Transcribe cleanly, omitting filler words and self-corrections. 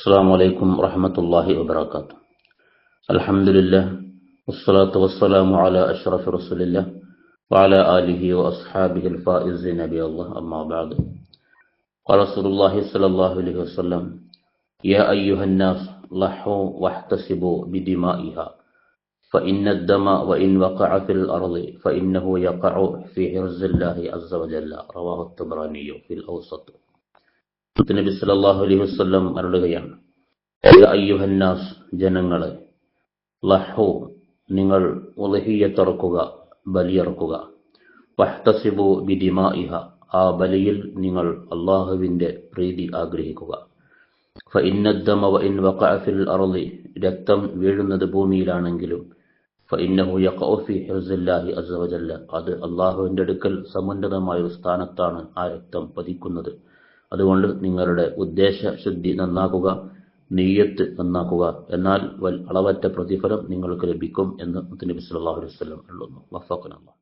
السلام عليكم ورحمة الله وبركاته. الحمد لله والصلاة والسلام على أشرف رسول الله وعلى آله وأصحابه الفائزين بي الله. أما بعد، قال رسول الله صلى الله عليه وسلم: يا أيها الناس ضحوا واحتسبوا بدمائها فإن الدم وإن وقع في الأرض فإنه يقع في حرز الله عز وجل. رواه الطبراني في الأوسط. നബി സല്ലല്ലാഹു അലൈഹി വസല്ലം അരുളുകയാണ്: യാ അയ്യുഹന്നാസ്, ജനങ്ങളെ, ലഹു, നിങ്ങൾ ഉളഹിയ്യത്തറക്കുക, ബലിയറക്കുക, വഹ്തസിബു ബിദിമാഇഹ, ആ ബലിയിൽ നിങ്ങൾ അള്ളാഹുവിന്റെ പ്രീതി ആഗ്രഹിക്കുക. ഫഇന്നദ്ദമ വഇൻ വഖഅ ഫിൽ അർളി, രക്തം വീഴുന്നത് ഭൂമിയിലാണെങ്കിലും, ഫഇന്നഹു യഖഉ ഫി ഹിർസില്ലാഹി അസ്സ വജല്ല, അത് അള്ളാഹുവിന്റെ അടുക്കൽ സമുന്നതമായ ഒരു സ്ഥാനത്താണ് ആ രക്തം പതിക്കുന്നത്. അതുകൊണ്ട് നിങ്ങളുടെ ഉദ്ദേശ ശുദ്ധി നന്നാക്കുക, നിയ്യത്ത് നന്നാക്കുക, എന്നാൽ അളവറ്റ പ്രതിഫലം നിങ്ങൾക്ക് ലഭിക്കും എന്ന് നബി സല്ലല്ലാഹു അലൈഹി വസല്ലം പറയുന്നു. വഫഖന അല്ലാഹ്.